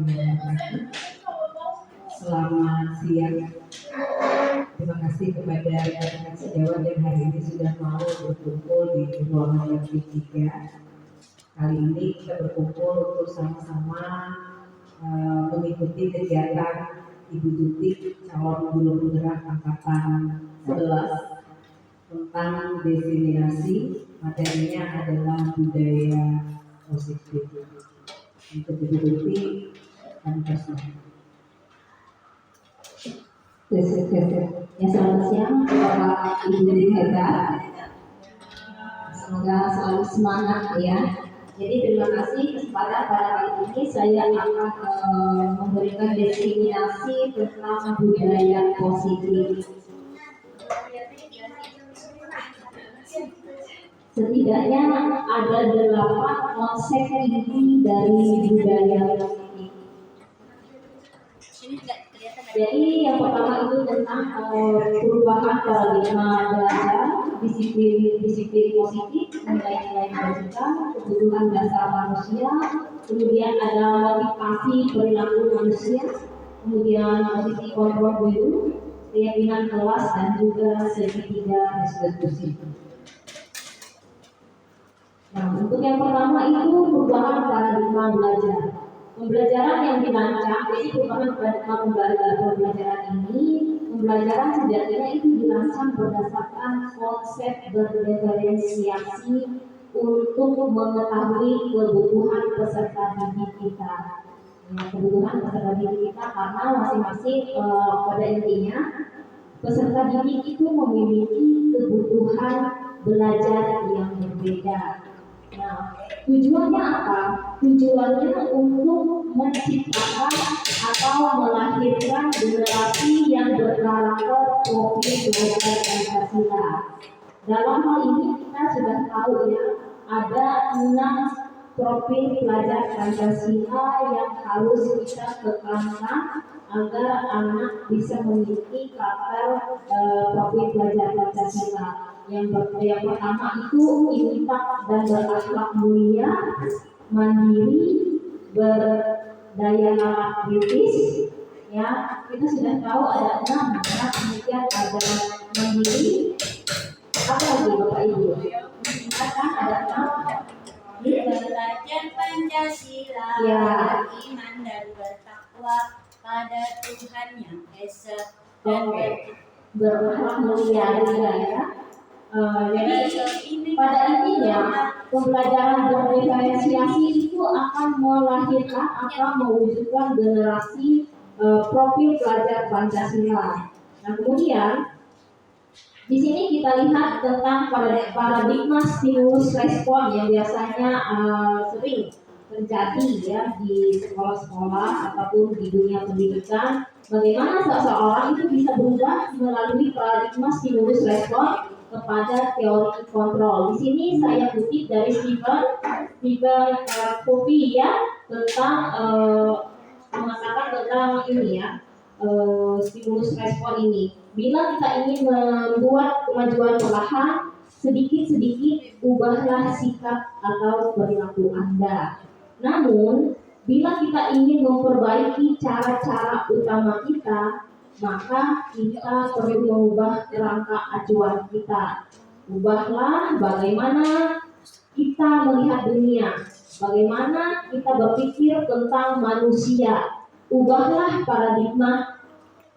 wabarakatuh. Selamat siang. Terima kasih kepada rekan-rekan sejawat yang hari ini sudah mau berkumpul di ruangan yang ketiga. Kali ini kita berkumpul untuk sama-sama mengikuti kegiatan Ibu Tutik calon guru penggerak angkatan 11 tentang diseminasi. Materinya adalah budaya positif. Untuk Ibu Tutik dan personal. Ya, selamat siang Bapak Ibu hebat. Semoga selalu semangat ya. Jadi terima kasih kesempatan pada kali ini saya akan memberikan diseminasi tentang budaya positif. Setidaknya ada 8 konsep inti dari budaya positif. Jadi yang pertama itu tentang perubahan paradigma belajar, disiplin positif, nilai-nilai kebajikan, kebutuhan dasar manusia, kemudian ada motivasi perilaku manusia, kemudian posisi kontrol guru, keyakinan kelas, dan juga segitiga restitusi. Nah, untuk yang pertama itu perubahan paradigma belajar. Pembelajaran yang dirancang, jadi perubahan paradigma pembelajaran ini, pembelajaran sejatinya itu dirancang berdasarkan konsep berdiferensiasi untuk mengetahui kebutuhan peserta didik kita. Ya, kebutuhan peserta didik kita karena masing-masing pada intinya peserta didik itu memiliki kebutuhan belajar yang berbeda. Nah, tujuannya apa? Tujuannya untuk menciptakan atau melahirkan generasi yang berkarakter profil belajar Pancasila. Dalam hal ini kita sudah tahu ya, ada 6 profil pelajar Pancasila yang harus kita tekankan agar anak bisa memiliki karakter profil pelajar Pancasila. Yang pertama itu intifak dan berakhlak mulia, mandiri, berdaya nalar kritis. Ya, kita sudah tahu ada 6. Ya, kemudian ada mandiri. Apa lagi Bapak Ibu? Kan ada 6. Belajar Pancasila, ya. Iman dan bertakwa pada Tuhan yang Esa dan berakhlak mulia juga ya. Jadi pada intinya pembelajaran berdiferensiasi itu akan melahirkan atau mewujudkan generasi profil pelajar Pancasila. Nah, kemudian di sini kita lihat tentang paradigma stimulus respon yang biasanya sering terjadi ya di sekolah-sekolah ataupun di dunia pendidikan. Bagaimana seseorang itu bisa berubah melalui paradigma stimulus respon kepada teori kontrol. Di sini saya kutip dari Stephen Covey ya, tentang mengatakan tentang ini ya, stimulus respon ini. Bila kita ingin membuat kemajuan perlahan, sedikit-sedikit ubahlah sikap atau perilaku Anda. Namun, bila kita ingin memperbaiki cara-cara utama kita, maka kita perlu mengubah kerangka acuan kita. Ubahlah bagaimana kita melihat dunia, bagaimana kita berpikir tentang manusia. Ubahlah paradigma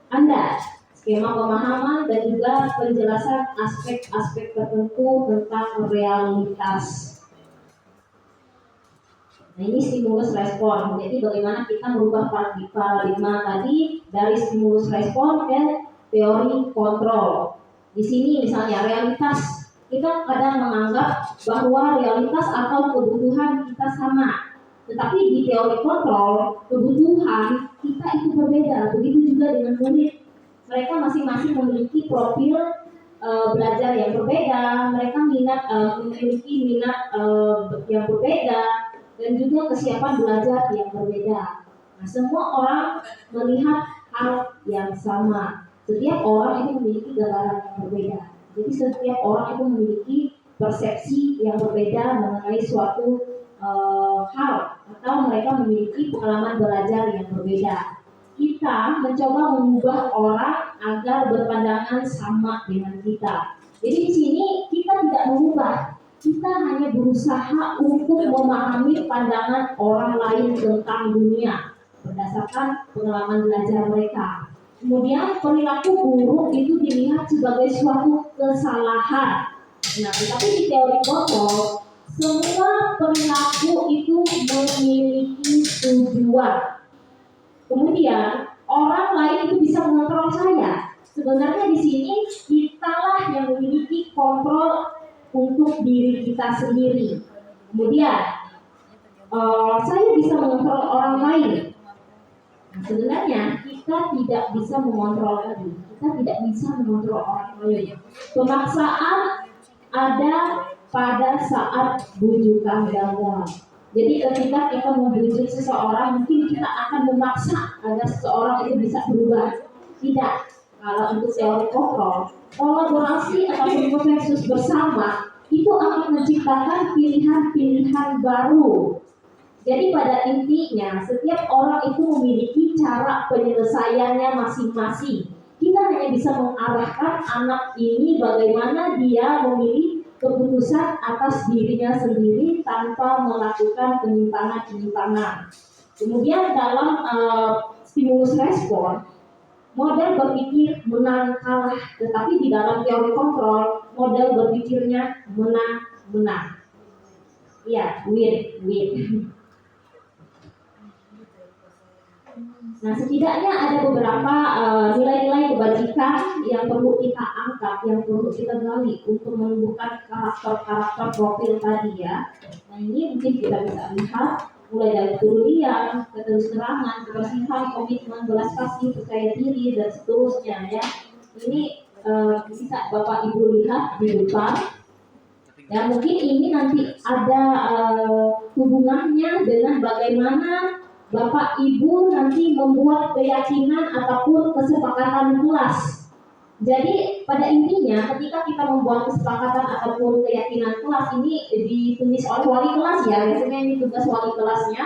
Anda, skema pemahaman dan juga penjelasan aspek-aspek tertentu tentang realitas. Nah, ini stimulus respon. Jadi bagaimana kita merubah paradigma tadi dari stimulus respon ke teori kontrol. Di sini misalnya realitas, kita kadang menganggap bahwa realitas atau kebutuhan kita sama. Tetapi di teori kontrol, kebutuhan kita itu berbeda. Begitu juga dengan murid. Mereka masing-masing memiliki profil belajar yang berbeda. Mereka memiliki minat yang berbeda. Dan juga kesiapan belajar yang berbeda. Nah, semua orang melihat hal yang sama. Setiap orang itu memiliki gambaran yang berbeda. Jadi setiap orang itu memiliki persepsi yang berbeda mengenai suatu hal atau mereka memiliki pengalaman belajar yang berbeda. Kita mencoba mengubah orang agar berpandangan sama dengan kita. Jadi di sini kita tidak mengubah, kita hanya berusaha untuk memahami pandangan orang lain tentang dunia berdasarkan pengalaman belajar mereka. Kemudian perilaku buruk itu dilihat sebagai suatu kesalahan. Nah, tetapi di teori kontrol, semua perilaku itu memiliki tujuan. Kemudian orang lain itu bisa mengontrol saya. Sebenarnya di sini kitalah yang memiliki kontrol untuk diri kita sendiri. Kemudian saya bisa mengontrol orang lain. Nah, sebenarnya kita tidak bisa mengontrol tadi. Kita tidak bisa mengontrol orang lain. Pemaksaan ada pada saat bujukan gagal. Jadi ketika kita membujuk seseorang, mungkin kita akan memaksa agar seseorang itu bisa berubah. Tidak. Kalau untuk teori kontrol, kolaborasi atau konsensus bersama itu akan menciptakan pilihan-pilihan baru. Jadi pada intinya, setiap orang itu memiliki cara penyelesaiannya masing-masing. Kita hanya bisa mengarahkan anak ini bagaimana dia memilih keputusan atas dirinya sendiri tanpa melakukan penyimpangan-penyimpangan. Kemudian dalam stimulus respon, model berpikir menang kalah, tetapi di dalam teori kontrol, model berpikirnya menang-menang. Ya, win-win. Nah, setidaknya ada beberapa nilai-nilai kebajikan yang perlu kita angkat, yang perlu kita gali untuk menumbuhkan karakter-karakter profil tadi ya. Nah, ini mungkin kita bisa lihat mulai dari kepedulian, keterus-terangan, kebersihan, komitmen, belas kasih, percaya diri dan seterusnya ya. Ini bisa Bapak Ibu lihat di depan. Ya, mungkin ini nanti ada hubungannya dengan bagaimana Bapak Ibu nanti membuat keyakinan ataupun kesepakatan kelas. Jadi pada intinya ketika kita membuat kesepakatan ataupun keyakinan kelas ini ditulis oleh wali kelas ya, biasanya ini tugas wali kelasnya.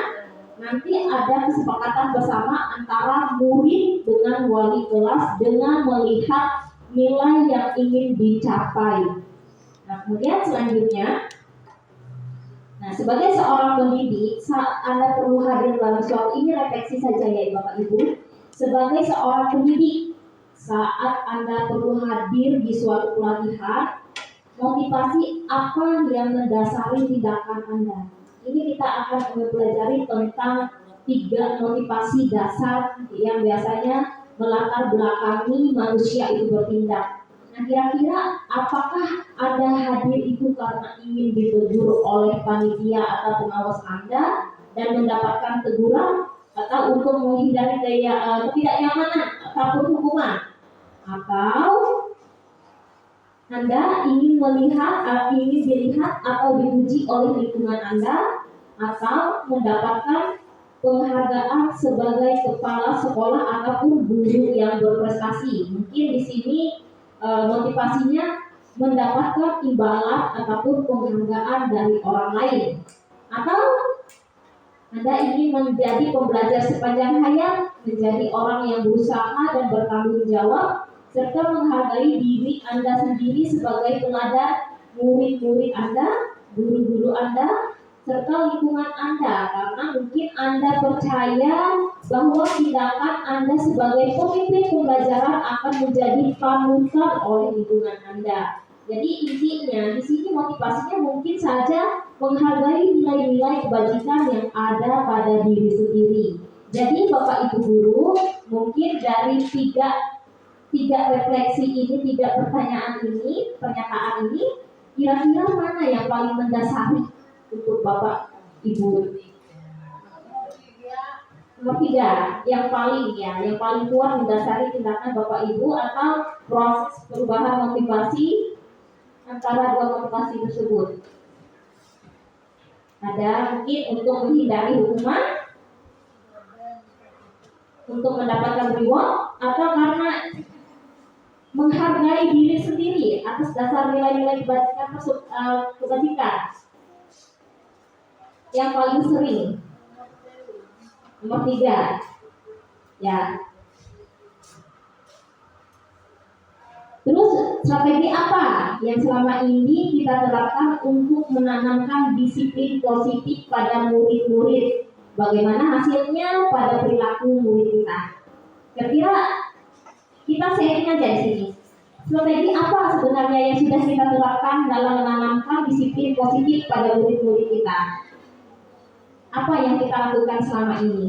Nanti ada kesepakatan bersama antara murid dengan wali kelas dengan melihat nilai yang ingin dicapai. Nah, kemudian selanjutnya, nah, sebagai seorang pendidik, saat Anda perlu hadir dalam suatu ini refleksi saja ya Bapak Ibu. Sebagai seorang pendidik, saat Anda perlu hadir di suatu pelatihan, motivasi apa yang mendasari tindakan Anda? Ini kita akan mempelajari tentang 3 motivasi dasar yang biasanya melatar belakangi manusia itu bertindak. Nah, kira-kira apakah Anda hadir itu karena ingin ditegur oleh panitia atau pengawas Anda dan mendapatkan teguran, atau untuk menghindari ketidaknyamanan ataupun hukuman, atau Anda ingin dilihat atau dipuji oleh lingkungan Anda, atau mendapatkan penghargaan sebagai kepala sekolah ataupun guru yang berprestasi. Mungkin di sini motivasinya mendapatkan imbalan ataupun penghargaan dari orang lain, atau Anda ingin menjadi pembelajar sepanjang hayat, menjadi orang yang berusaha dan bertanggung jawab, serta menghargai diri Anda sendiri sebagai teladan murid-murid Anda, guru-guru Anda, serta lingkungan Anda, karena mungkin Anda percaya bahwa tindakan Anda sebagai pemimpin pembelajaran akan menjadi panutan oleh lingkungan Anda. Jadi intinya di sini motivasinya mungkin saja menghargai nilai-nilai kebajikan yang ada pada diri sendiri. Jadi Bapak Ibu guru, mungkin dari tiga refleksi ini, 3 pertanyaan ini, pernyataan ini, kira-kira mana yang paling mendasari untuk Bapak Ibu? Nomor 3, yang paling kuat mendasari tindakan Bapak Ibu atau proses perubahan motivasi antara 2 motivasi tersebut. Ada mungkin untuk menghindari hukuman, untuk mendapatkan reward, atau karena menghargai diri sendiri atas dasar nilai-nilai kebajikan. yang paling sering? Nomor 3. Ya. Terus strategi apa yang selama ini kita terapkan untuk menanamkan disiplin positif pada murid-murid? Bagaimana hasilnya pada perilaku murid kita? Kira-kira kita sharing aja di sini. Strategi apa sebenarnya yang sudah kita terapkan dalam menanamkan disiplin positif pada murid-murid kita? Apa yang kita lakukan selama ini?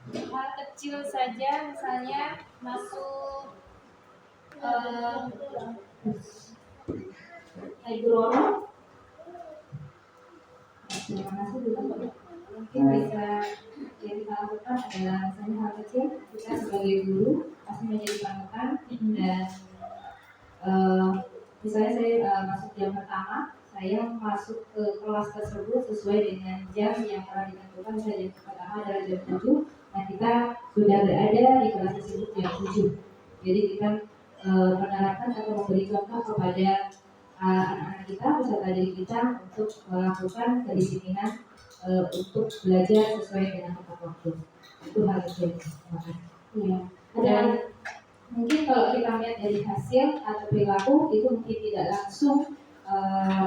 Hal kecil saja, misalnya masuk Guru, terima kasih juga. Mungkin bisa yang kita lakukan adalah misalnya hal kecil, kita sebagai guru pasti menjadi panutan dan misalnya saya masuk jam pertama, saya masuk ke kelas tersebut sesuai dengan jam yang telah ditentukan. Misalnya jam pertama adalah jam 7, nah kita sudah berada di kelas tersebut jam 7. Jadi kita menerapkan atau memberi contoh kepada anak-anak kita, peserta didik kita untuk melakukan kedisiplinan untuk belajar sesuai dengan tepat waktu. Itu hal kecil. Ya. Dan mungkin kalau kita lihat dari hasil atau perilaku itu mungkin tidak langsung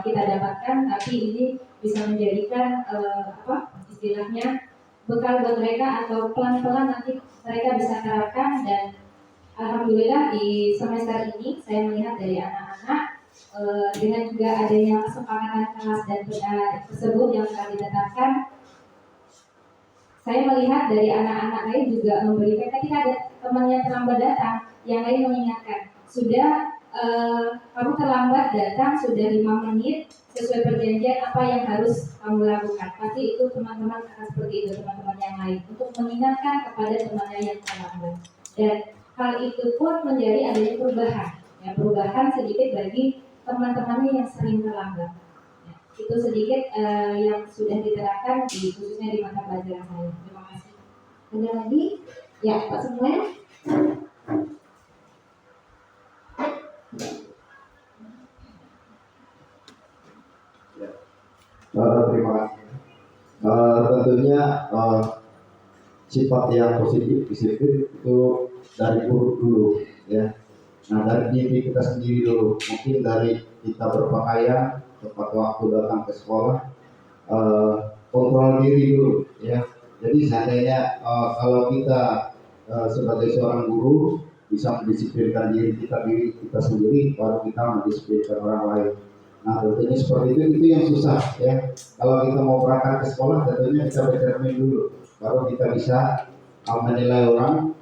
kita dapatkan, tapi ini bisa menjadikan istilahnya bekal buat mereka, atau pelan-pelan nanti mereka bisa terapkan. Dan alhamdulillah di semester ini saya melihat dari anak-anak dengan juga adanya kesepakatan kelas dan tersebut yang telah ditetapkan, saya melihat dari anak-anak lain juga memberikan, ketika ada teman yang terlambat datang, yang lain mengingatkan, sudah kamu terlambat datang sudah 5 menit, sesuai perjanjian apa yang harus kamu lakukan. Pasti itu teman-teman akan seperti itu, teman-teman yang lain, untuk mengingatkan kepada temannya yang terlambat. Dan hal itu pun menjadi adanya perubahan, ya, perubahan sedikit bagi teman-temannya yang sering terlambat. Ya, itu sedikit yang sudah diterapkan khususnya di mata pelajaran saya. Terima kasih. Ada lagi? Ya, Pak Samuel. Terima kasih. Tentunya sifat yang positif disiplin itu dari guru dulu, ya. Nah, dari diri kita sendiri dulu, mungkin dari kita berpakaian tepat waktu datang ke sekolah, kontrol diri dulu, ya. Jadi seandainya kalau kita sebagai seorang guru bisa mendisiplinkan diri kita sendiri, baru kita mendisiplinkan orang lain. Nah, tentunya seperti itu yang susah, ya. Kalau kita mau berangkat ke sekolah, tentunya kita bercermin dulu, baru kita bisa menilai orang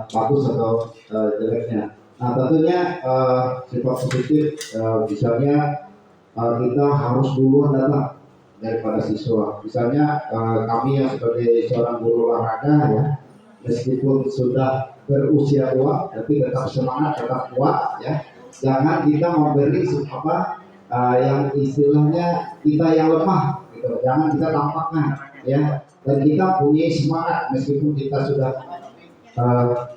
bagus atau jeleknya. Nah, tentunya sifat positif, misalnya kita harus duluan datang daripada siswa. Misalnya kami yang sebagai seorang guru olahraga, ya, meskipun sudah berusia tua, tapi tetap semangat, tetap kuat, ya. Jangan kita memberi yang istilahnya kita yang lemah, gitu. Jangan kita tampakkan, ya. Dan kita punya semangat meskipun kita sudah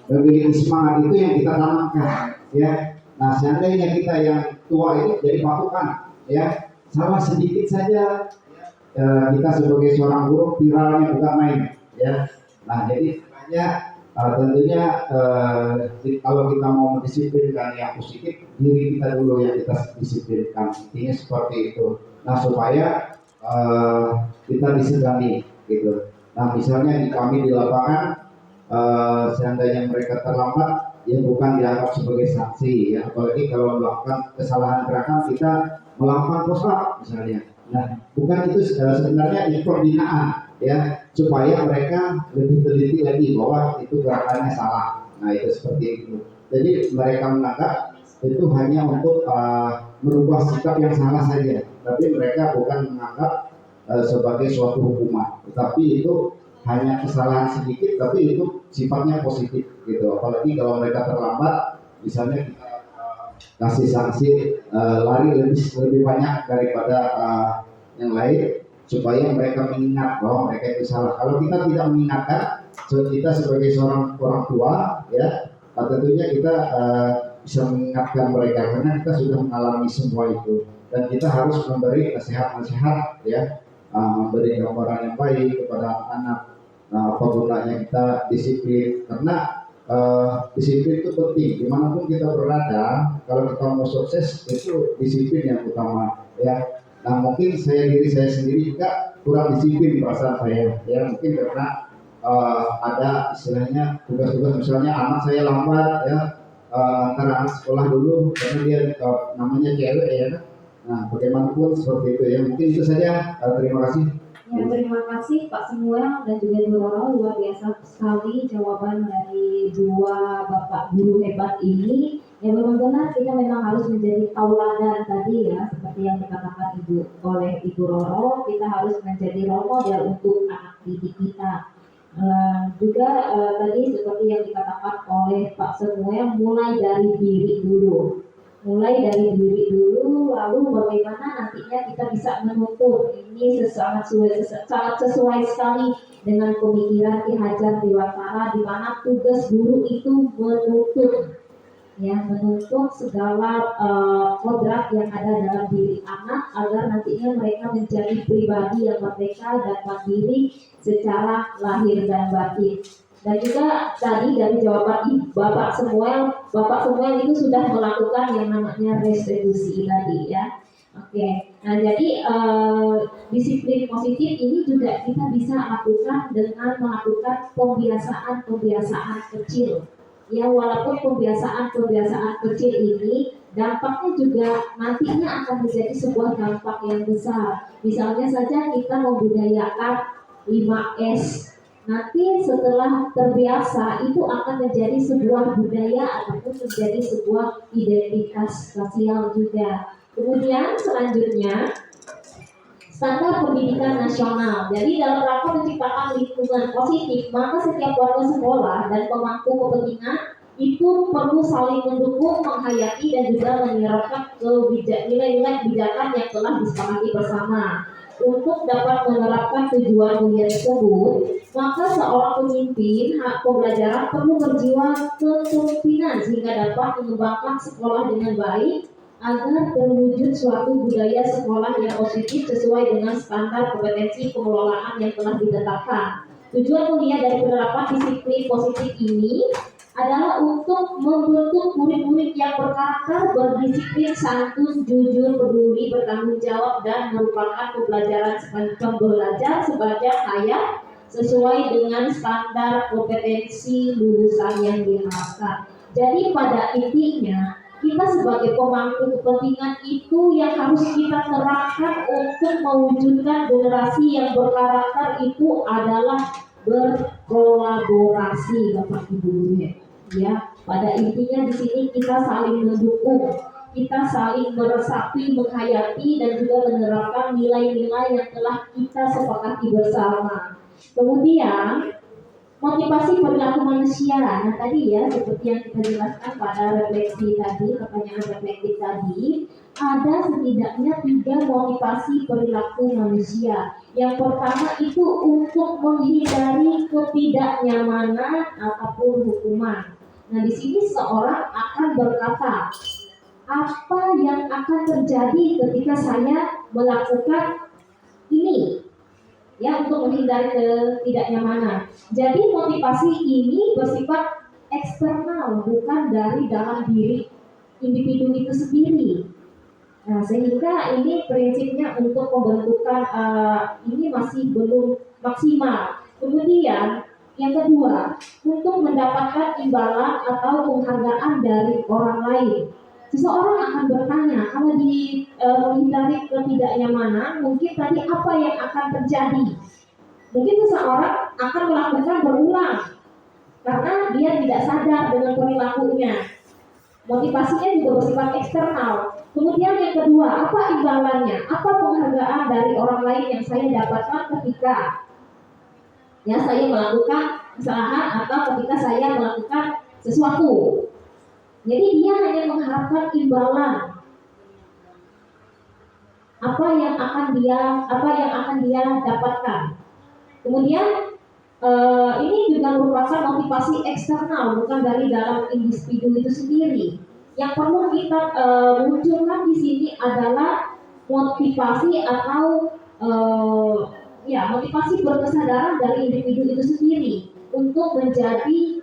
memiliki semangat, itu yang kita tanamkan, ya. Nah, seandainya kita yang tua ini jadi patokan, ya, salah sedikit saja kita sebagai seorang guru viralnya bukan main, ya. Nah, jadi tentunya kalau kita mau mendisiplinkan yang positif, diri kita dulu yang kita disiplinkan, intinya seperti itu. Nah, supaya kita disegani, gitu. Nah, misalnya kami di lapangan, seandainya mereka terlambat, ya bukan dianggap sebagai sanksi, ya. Apalagi kalau melakukan kesalahan gerakan, kita melakukan push up misalnya. Nah, bukan itu sebenarnya pembinaan, ya, supaya mereka lebih teliti lagi bahwa itu gerakannya salah. Nah, itu seperti itu. Jadi mereka menganggap itu hanya untuk merubah sikap yang salah saja, tapi mereka bukan menganggap sebagai suatu hukuman. Tetapi itu hanya kesalahan sedikit, tapi itu sifatnya positif, gitu. Apalagi kalau mereka terlambat, misalnya kita kasih sanksi lari lebih banyak daripada yang lain, supaya mereka mengingat bahwa mereka itu salah. Kalau kita tidak mengingatkan, kita sebagai seorang orang tua, ya, tentunya kita bisa mengingatkan mereka karena kita sudah mengalami semua itu. dan kita harus memberi nasihat-nasihat ya, memberi gambaran yang baik kepada anak. Nah, apa gunanya kita disiplin, karena disiplin itu penting dimanapun kita berada. Kalau kita mau sukses itu disiplin yang utama ya. Nah, mungkin diri saya sendiri juga kurang disiplin perasaan saya ya, mungkin karena ada istilahnya tugas-tugas, misalnya anak saya lambat ya, antara anak sekolah dulu karena dia namanya cewek ya kan. Nah, bagaimanapun seperti itu ya, mungkin itu saja. Terima kasih. Ya, terima kasih Pak Samuel dan juga Bu Roro, luar biasa sekali jawaban dari dua Bapak guru hebat ini. Ya, memang benar kita memang harus menjadi tauladan tadi ya, seperti yang dikatakan oleh Ibu Roro, kita harus menjadi role model untuk anak didik kita. Tadi seperti yang dikatakan oleh Pak Samuel, mulai dari diri dulu. Lalu bagaimana nantinya kita bisa menuntut. Ini sangat sesuai sekali dengan pemikiran Ki Hajar Dewantara, di mana tugas guru itu menuntut segala kodrat yang ada dalam diri anak agar nantinya mereka menjadi pribadi yang merdeka dan mandiri secara lahir dan batin. Dan juga tadi dari jawaban Bapak Samuel itu sudah melakukan yang namanya restitusi tadi ya. Oke, nah jadi disiplin positif ini juga kita bisa lakukan dengan melakukan pembiasaan kecil. Ya, walaupun pembiasaan kecil ini dampaknya juga nantinya akan menjadi sebuah dampak yang besar. Misalnya saja kita membudayakan 5S. Nanti setelah terbiasa itu akan menjadi sebuah budaya ataupun menjadi sebuah identitas sosial juga. Kemudian selanjutnya standar pendidikan nasional. Jadi dalam rangka menciptakan lingkungan positif, maka setiap warga sekolah dan pemangku kepentingan itu perlu saling mendukung, menghayati dan juga menerapkan nilai-nilai kebijakan yang telah disepakati bersama. Untuk dapat menerapkan tujuan mulia tersebut, maka seorang pemimpin hak pembelajaran perlu berjiwa kepemimpinan sehingga dapat mengembangkan sekolah dengan baik agar terwujud suatu budaya sekolah yang positif sesuai dengan standar kompetensi pengelolaan yang telah ditetapkan. Tujuan mulia dari penerapan disiplin positif ini adalah untuk membentuk murid-murid yang berkarakter, berdisiplin, santun, jujur, peduli, bertanggung jawab, dan merupakan pembelajar sebagai layak sesuai dengan standar kompetensi lulusan yang diharapkan. Jadi pada intinya kita sebagai pemangku kepentingan itu yang harus kita terapkan untuk mewujudkan generasi yang berkarakter itu adalah berkolaborasi, Bapak Ibu. Ya, pada intinya di sini kita saling mendukung, kita saling meresapi, menghayati dan juga menerapkan nilai-nilai yang telah kita sepakati bersama. Kemudian motivasi perilaku manusia. Nah tadi ya seperti yang kita jelaskan pada refleksi tadi, pertanyaan reflektif tadi, ada setidaknya 3 motivasi perilaku manusia. Yang pertama itu untuk menghindari ketidaknyamanan ataupun hukuman. Nah di sini seorang akan berkata, apa yang akan terjadi ketika saya melakukan ini? Ya, untuk menghindari ketidaknyamanan. Jadi motivasi ini bersifat eksternal, bukan dari dalam diri individu itu sendiri. Nah, sehingga ini prinsipnya untuk pembentukan ini masih belum maksimal. Kemudian yang kedua, untuk mendapatkan imbalan atau penghargaan dari orang lain. Seseorang akan bertanya, kalau menghindari ketidaknyamanan, mungkin tadi apa yang akan terjadi? Mungkin seseorang akan melakukan berulang karena dia tidak sadar dengan perilakunya. Motivasinya juga bersifat eksternal. Kemudian yang kedua, apa imbalannya? Apa penghargaan dari orang lain yang saya dapatkan ketika saya melakukan kesalahan atau ketika saya melakukan sesuatu? Jadi dia hanya mengharapkan imbalan. Apa yang akan dia dapatkan. Kemudian ini juga merupakan motivasi eksternal, bukan dari dalam individu itu sendiri. Yang perlu kita munculkan di sini adalah motivasi atau motivasi berkesadaran dari individu itu sendiri untuk menjadi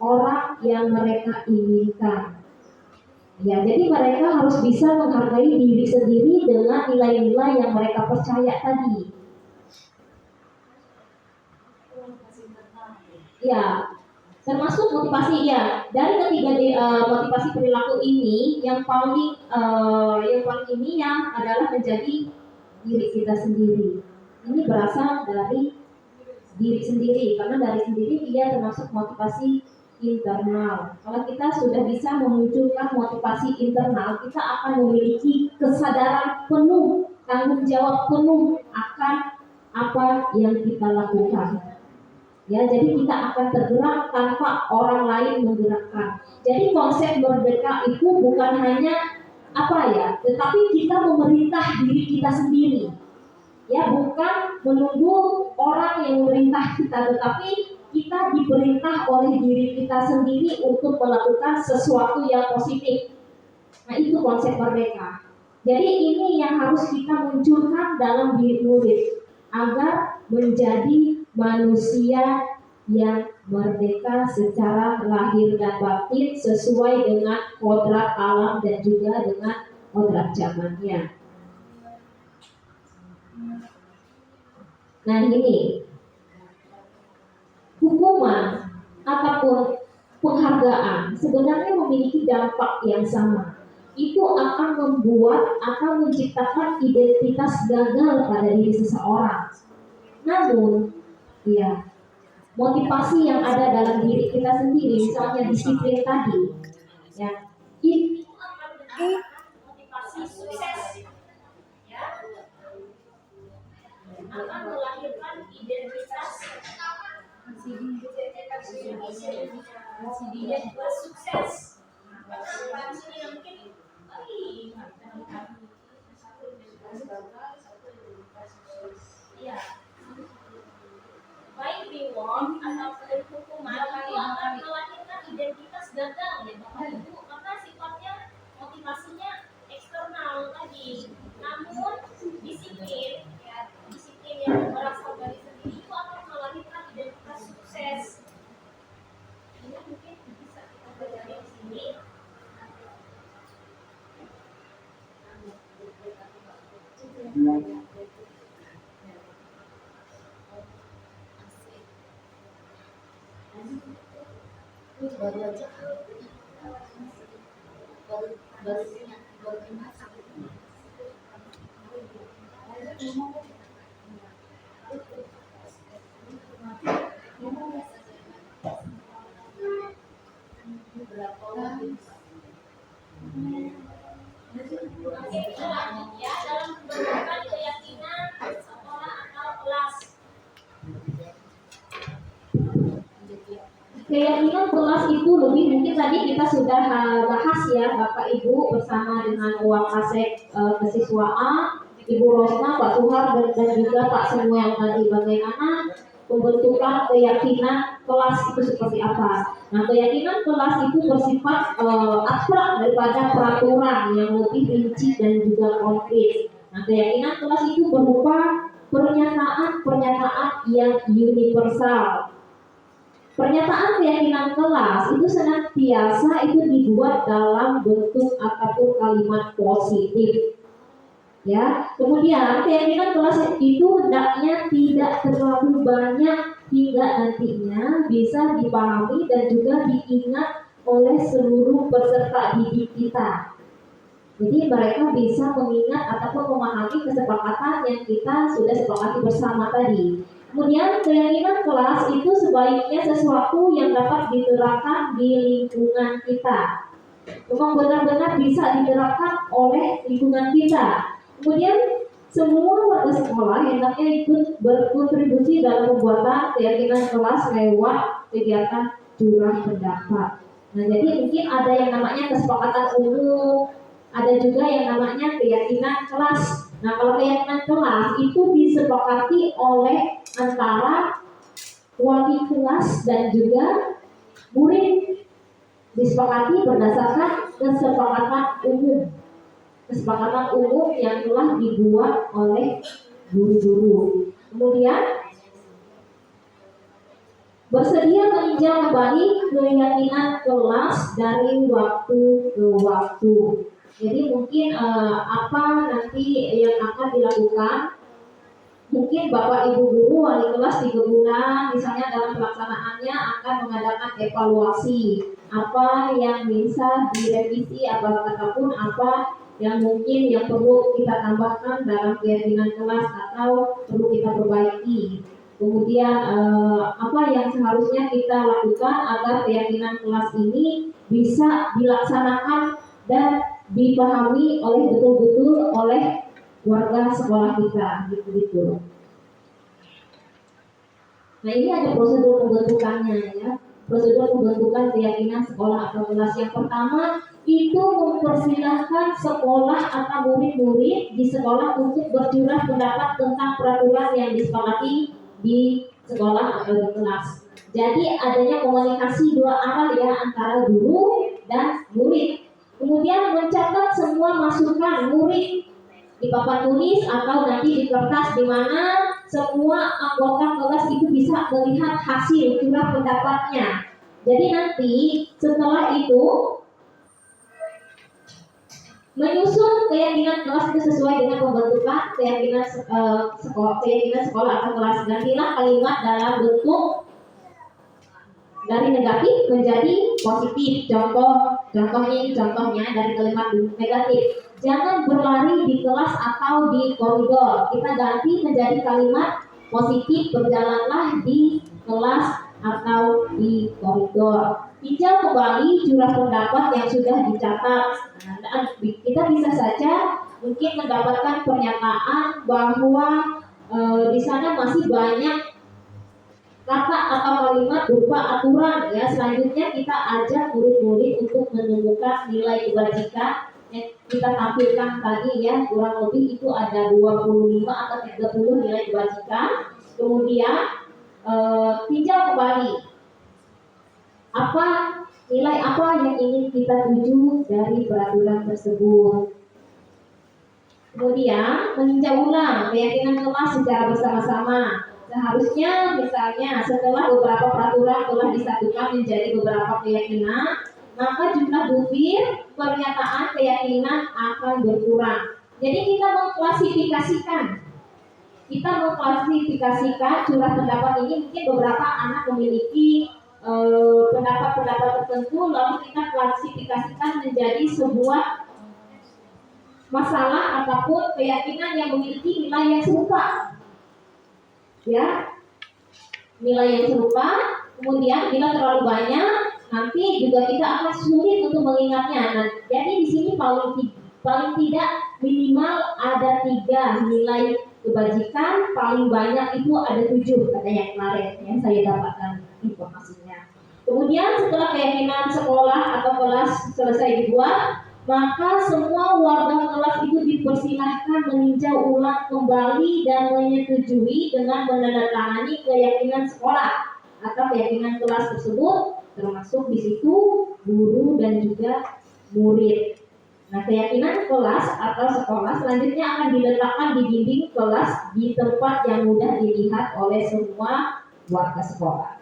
orang yang mereka inginkan. Ya, jadi mereka harus bisa menghargai diri sendiri dengan nilai-nilai yang mereka percaya tadi. Ya, termasuk motivasi ya. Dari ketiga motivasi perilaku ini, yang paling ininya adalah menjadi diri kita sendiri. Ini berasal dari diri sendiri, karena dari sendiri dia termasuk motivasi internal. Kalau kita sudah bisa memunculkan motivasi internal, kita akan memiliki kesadaran penuh, tanggung jawab penuh akan apa yang kita lakukan. Ya, jadi kita akan tergerak tanpa orang lain menggerakkan. Jadi konsep merdeka itu bukan hanya tetapi kita memerintah diri kita sendiri. Ya, bukan menunggu orang yang memerintah kita, tetapi kita diperintah oleh diri kita sendiri untuk melakukan sesuatu yang positif. Nah, itu konsep merdeka. Jadi ini yang harus kita munculkan dalam diri murid agar menjadi manusia yang merdeka secara lahir dan batin sesuai dengan kodrat alam dan juga dengan kodrat zamannya. Nah, ini hukuman ataupun penghargaan sebenarnya memiliki dampak yang sama. Itu akan membuat atau menciptakan identitas gagal pada diri seseorang. Namun, ya, motivasi yang ada dalam diri kita sendiri, misalnya disiplin tadi, ya, itu akan menjadi motivasi sukses, ya, akan melahirkan identitas dia juga sukses. Ya, baik reward ataupun hukuman itu akan melahirkan identitas gagal ya Bapak Ibu, karena sifatnya motivasinya eksternal tadi. Namun disiplin yang berasal dari sendiri itu akan melahirkan identitas sukses. Ini mungkin bisa kita pelajari di sini. Baru aja baru masuk. Oke, kita lanjut ya dalam pembentukan keyakinan sekolah atau kelas. Keyakinan kelas itu lebih mungkin tadi kita sudah bahas ya Bapak Ibu bersama dengan Wakasek kesiswaan, Ibu Rosna, Pak Suhar dan juga Pak Samuel tadi, bagaimana pembentukan keyakinan kelas itu seperti apa. Nah, keyakinan kelas itu bersifat abstrak daripada peraturan yang lebih rinci dan juga konkret. Nah, keyakinan kelas itu berupa pernyataan-pernyataan yang universal. Pernyataan keyakinan kelas itu senantiasa itu dibuat dalam bentuk ataupun kalimat positif. Ya, kemudian keyakinan kelas itu hendaknya tidak terlalu banyak hingga nantinya bisa dipahami dan juga diingat oleh seluruh peserta didik kita. Jadi mereka bisa mengingat ataupun memahami kesepakatan yang kita sudah sepakati bersama tadi. Kemudian keyakinan kelas itu sebaiknya sesuatu yang dapat diterapkan di lingkungan kita. Memang benar-benar bisa diterapkan oleh lingkungan kita. Kemudian semua warga sekolah hendaknya ikut berkontribusi dalam pembuatan keyakinan kelas lewat kegiatan curah pendapat. Nah, jadi mungkin ada yang namanya kesepakatan umum, ada juga yang namanya keyakinan kelas. Nah, kalau keyakinan kelas itu disepakati oleh antara wali kelas dan juga murid, disepakati berdasarkan kesepakatan umum. kesepakatan umum yang telah dibuat oleh guru-guru. Kemudian bersedia meninjau kembali keyakinan kelas dari waktu ke waktu. Jadi mungkin apa nanti yang akan dilakukan, mungkin Bapak Ibu guru wali kelas 3 bulan misalnya dalam pelaksanaannya akan mengadakan evaluasi apa yang bisa direvisi ataupun apa yang mungkin yang perlu kita tambahkan dalam keyakinan kelas atau perlu kita perbaiki. Kemudian apa yang seharusnya kita lakukan agar keyakinan kelas ini bisa dilaksanakan dan dipahami oleh betul-betul oleh warga sekolah kita, gitu. Nah ini ada prosedur pembentukannya ya. Prosedur pembentukan keyakinan sekolah atau kelas. Yang pertama itu mempersilahkan sekolah atau murid-murid di sekolah untuk bercurah pendapat tentang peraturan yang disepakati di sekolah atau di kelas. Jadi adanya komunikasi dua arah ya antara guru dan murid. Kemudian mencatat semua masukan murid di papan tulis atau nanti di kertas di mana semua anggota kelas itu bisa melihat hasil curah pendapatnya. Jadi nanti setelah itu menyusun keyakinan kelas itu sesuai dengan pembentukan keyakinan sekolah atau kelas. Gantilah kalimat dalam bentuk dari negatif menjadi positif. Contohnya dari kalimat negatif. Jangan berlari di kelas atau di koridor. Kita ganti menjadi kalimat positif, berjalanlah di kelas atau di koridor. Tinjau kembali jumlah pendapat yang sudah dicatat. Nah, kita bisa saja mungkin mendapatkan pernyataan bahwa di sana masih banyak kata atau kalimat berupa aturan ya. Selanjutnya kita ajak murid-murid untuk menemukan nilai kebajikan yang kita tampilkan tadi ya, kurang lebih itu ada 25 atau 30 nilai kebajikan. Kemudian tinjau kembali nilai apa yang ingin kita tuju dari peraturan tersebut. Kemudian meninjau ulang keyakinan kelas secara bersama-sama. Seharusnya misalnya setelah beberapa peraturan telah disatukan menjadi beberapa keyakinan, maka jumlah butir pernyataan keyakinan akan berkurang. Jadi kita mengklasifikasikan curah pendapat ini. Mungkin beberapa anak memiliki pendapat-pendapat tertentu, lalu kita klasifikasikan menjadi sebuah masalah ataupun keyakinan yang memiliki nilai yang serupa. Ya, nilai yang serupa. Kemudian bila terlalu banyak, nanti juga kita akan sulit untuk mengingatnya. Nah, jadi di sini paling tidak minimal ada 3 nilai kebajikan, paling banyak itu ada 7 katanya kemarin yang saya dapatkan informasinya. Kemudian setelah keyakinan sekolah atau kelas selesai dibuat, maka semua warga kelas itu dipersilahkan meninjau ulang kembali dan menyetujui dengan menandatangani keyakinan sekolah atau keyakinan kelas tersebut, termasuk di situ guru dan juga murid. Nah, keyakinan kelas atau sekolah selanjutnya akan diletakkan di dinding kelas di tempat yang mudah dilihat oleh semua warga sekolah.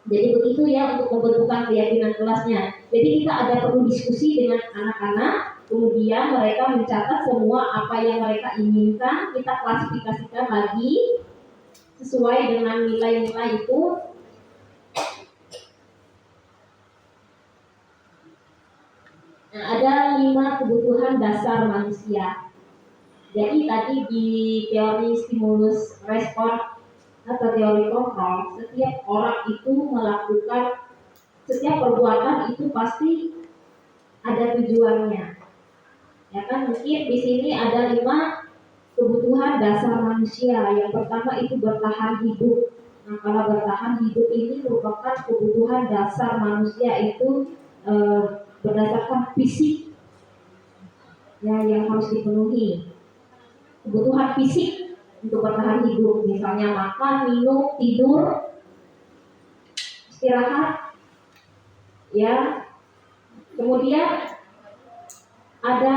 Jadi begitu ya untuk pembentukan keyakinan kelasnya. Jadi kita ada perlu diskusi dengan anak-anak, kemudian mereka mencatat semua apa yang mereka inginkan, kita klasifikasikan lagi sesuai dengan nilai-nilai itu. Nah, ada 5 kebutuhan dasar manusia. Jadi tadi di teori stimulus respon atau teori kontrol, setiap orang itu melakukan setiap perbuatan itu pasti ada tujuannya. Ya kan, mungkin di sini ada 5 kebutuhan dasar manusia. Yang pertama itu bertahan hidup. Nah, kalau bertahan hidup ini merupakan kebutuhan dasar manusia itu berdasarkan fisik ya yang harus dipenuhi. Kebutuhan fisik untuk bertahan hidup, misalnya makan, minum, tidur, istirahat, ya. Kemudian ada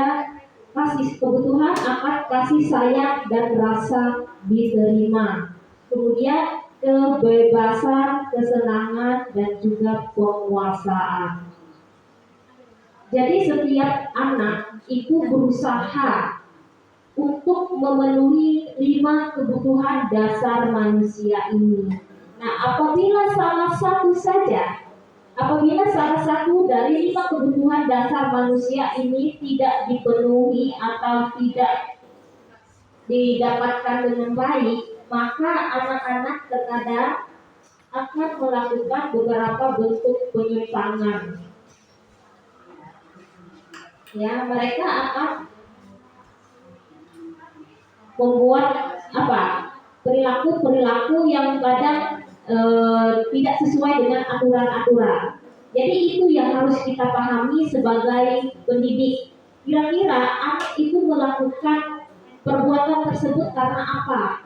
kebutuhan akan kasih sayang dan rasa diterima. Kemudian kebebasan, kesenangan, dan juga penguasaan. Jadi setiap anak itu berusaha untuk memenuhi 5 kebutuhan dasar manusia ini. Nah, apabila salah satu dari 5 kebutuhan dasar manusia ini tidak dipenuhi atau tidak didapatkan dengan baik, maka anak-anak terkadang akan melakukan beberapa bentuk penyimpangan. Ya, mereka akan membuat perilaku yang kadang tidak sesuai dengan aturan-aturan. Jadi itu yang harus kita pahami sebagai pendidik. Kira-kira anak itu melakukan perbuatan tersebut karena apa?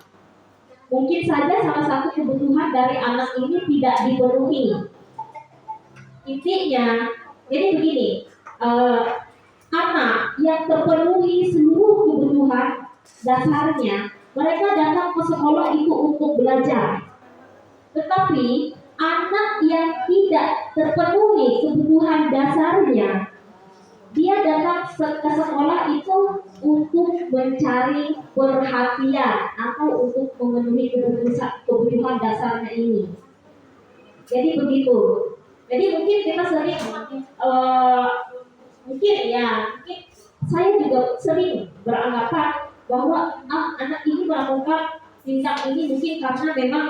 Mungkin saja salah satu kebutuhan dari anak ini tidak dipenuhi. Intinya, jadi begini, anak yang terpenuhi seluruh kebutuhan dasarnya, mereka datang ke sekolah itu untuk belajar. Tetapi anak yang tidak terpenuhi kebutuhan dasarnya, dia datang ke sekolah itu untuk mencari perhatian atau untuk memenuhi kebutuhan dasarnya ini. Jadi begitu. Jadi mungkin kita sering mungkin saya juga sering beranggapan bahwa anak ini melakukan tindak ini mungkin karena memang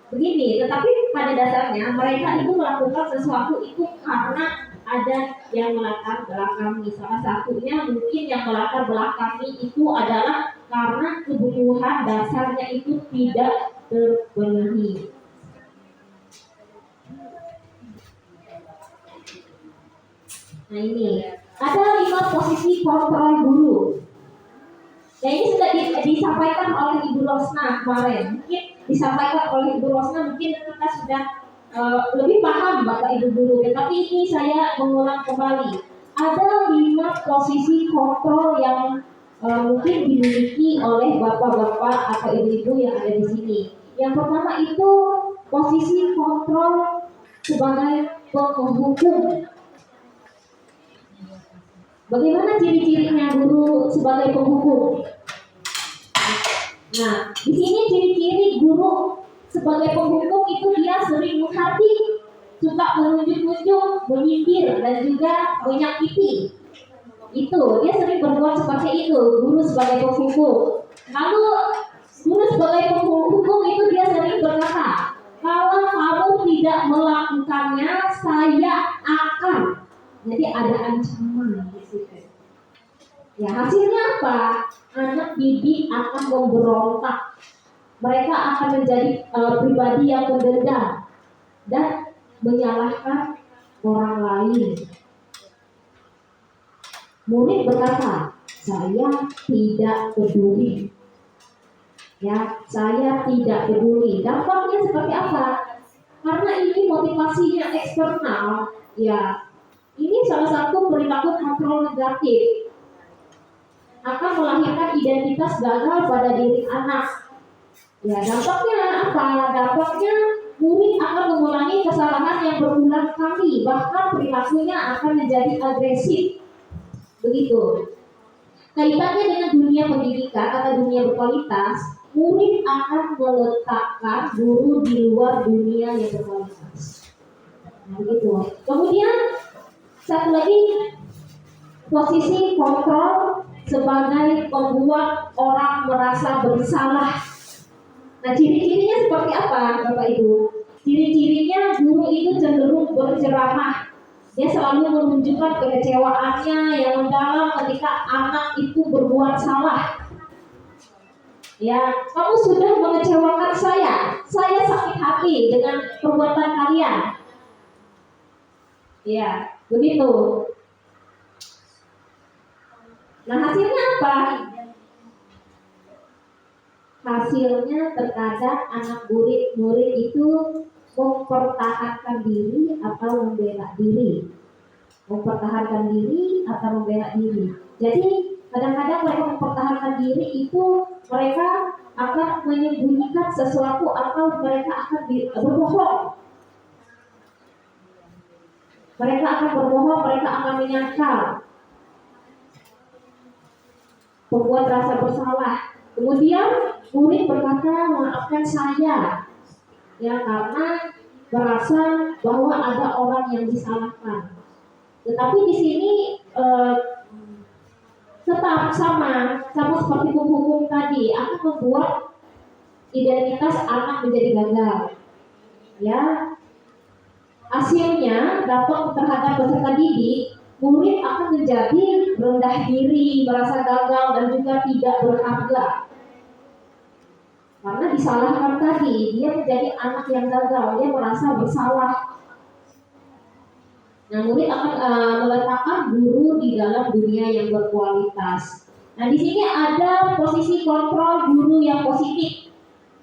begini, tetapi pada dasarnya mereka itu melakukan sesuatu itu karena ada yang melatar belakangi. Salah satunya mungkin yang melatar belakangi itu adalah karena kebutuhan dasarnya itu tidak terpenuhi. Nah ini ada 5 posisi kontrol guru. Nah ini sudah disampaikan oleh Ibu Rosna kemarin. Mungkin disampaikan oleh Ibu Rosna, mungkin kita sudah lebih paham Bapak Ibu guru. Tetapi ini saya mengulang kembali. Ada 5 posisi kontrol yang mungkin dimiliki oleh bapak-bapak atau ibu-ibu yang ada di sini. Yang pertama itu posisi kontrol sebagai penghukum. Bagaimana ciri-cirinya guru sebagai penghukum? Nah, di sini ciri-ciri guru sebagai penghukum itu dia sering menghati, suka menunjuk-nunjuk, menyindir, dan juga menyakiti. Itu, dia sering berbuat seperti itu, guru sebagai penghukum. Lalu, guru sebagai penghukum itu dia sering berkata, kalau kamu tidak melakukannya, saya akan. Jadi ada ancaman di situ. Ya, hasilnya apa? Anak didik akan memberontak. Mereka akan menjadi pribadi yang mendendam dan menyalahkan orang lain. Murid berkata, saya tidak peduli. Ya, saya tidak peduli. Dampaknya seperti apa? Karena ini motivasinya eksternal, ya. Ini salah satu perilaku kontrol negatif, akan melahirkan identitas gagal pada diri anak. Ya, dampaknya apa? Dampaknya murid akan mengulangi kesalahan yang berulang kali, bahkan perilakunya akan menjadi agresif. Begitu. Kaitannya dengan dunia pendidikan atau dunia berkualitas, murid akan meletakkan guru di luar dunia yang berkualitas. Nah, begitu. Kemudian satu lagi, posisi kontrol sebagai pembuat orang merasa bersalah. Nah, ciri-cirinya seperti apa, Bapak Ibu? Ciri-cirinya guru itu cenderung berceramah. Dia selalu menunjukkan kekecewaannya yang mendalam ketika anak itu berbuat salah. Ya, kamu sudah mengecewakan saya sakit hati dengan perbuatan kalian. Ya, begitu. Nah, hasilnya apa? Hasilnya terkadang anak murid itu mempertahankan diri atau membela diri. Mempertahankan diri atau membela diri. Jadi Kadang-kadang mereka mempertahankan diri itu mereka akan menyembunyikan sesuatu atau mereka akan berbohong. Mereka akan berbohong, mereka akan menyangkal, membuat rasa bersalah. Kemudian murid berkata, maafkan saya, ya karena merasa bahwa ada orang yang disalahkan. Tetapi di sini tetap sama seperti hukum tadi akan membuat identitas anak menjadi gagal. Ya, hasilnya dampak terhadap peserta didik, murid akan menjadi rendah diri, merasa gagal dan juga tidak berharga. Karena disalahkan tadi, dia menjadi anak yang gagal, dia merasa bersalah. Nah, murid akan meletakkan guru di dalam dunia yang berkualitas. Nah, di sini ada posisi kontrol guru yang positif.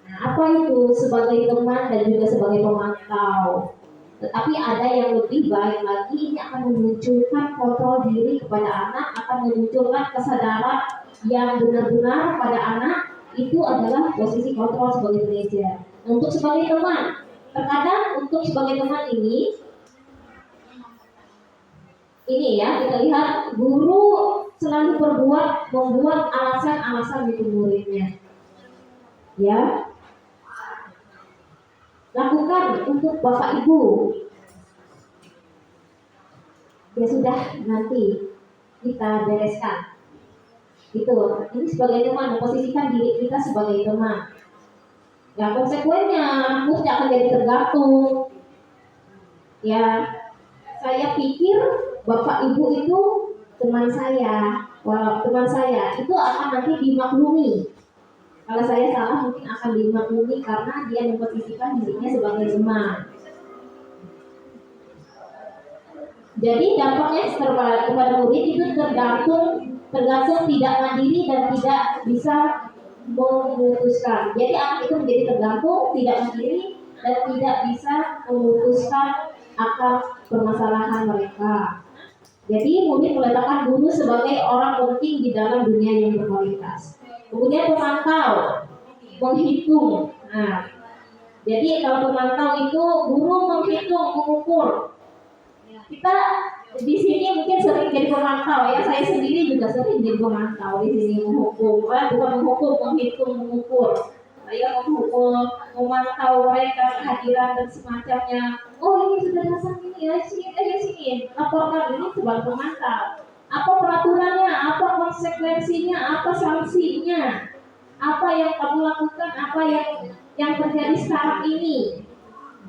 Nah, apa itu? Sebagai teman dan juga sebagai pemantau. Tetapi ada yang lebih baik lagi, ini akan memunculkan kontrol diri kepada anak, akan memunculkan kesadaran yang benar-benar pada anak. Itu adalah posisi kontrol sebagai manajer. Untuk sebagai teman, terkadang untuk sebagai teman ini ya kita lihat guru selalu membuat alasan-alasan untuk muridnya. Ya, lakukan untuk bapak ibu. Ya sudah, nanti kita bereskan. Gitu. Ini sebagai teman, memposisikan diri kita sebagai teman. Ya konsekuensinya mesti akan jadi tergantung. Ya, saya pikir bapak ibu itu teman saya. Walau teman saya itu akan nanti dimaklumi. Kalau saya salah mungkin akan dimaklumi karena dia memposisikan dirinya sebagai teman. Jadi dampaknya kepada murid itu tergantung tidak mandiri dan tidak bisa memutuskan. Jadi anak itu menjadi tergantung, tidak mandiri dan tidak bisa memutuskan akan permasalahan mereka. Jadi murid meletakkan guru sebagai orang penting di dalam dunia yang berkualitas. Kemudian pemantau, menghitung. Nah, jadi kalau pemantau itu guru menghitung, mengukur. Kita di sini mungkin sering jadi pemantau ya. Saya sendiri juga sering jadi pemantau di sini bukan menghukum, menghitung, mengukur. Saya memantau mereka kehadiran dan semacamnya. Oh ini sudah datang ini ya sini. Laporkan ini sebagai pemantau. Apa peraturannya, apa konsekuensinya, apa sanksinya, apa yang kamu lakukan, apa yang terjadi sekarang ini.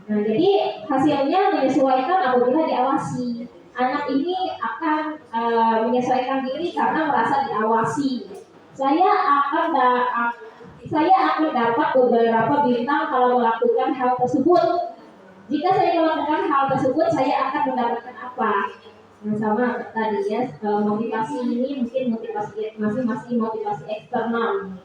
Nah, jadi hasilnya menyesuaikan apabila diawasi. Anak ini akan menyesuaikan diri karena merasa diawasi. Saya akan dapat beberapa bintang kalau melakukan hal tersebut. Jika saya melakukan hal tersebut, saya akan mendapatkan apa? Nah, sama tadi ya, motivasi ini mungkin masih motivasi eksternal.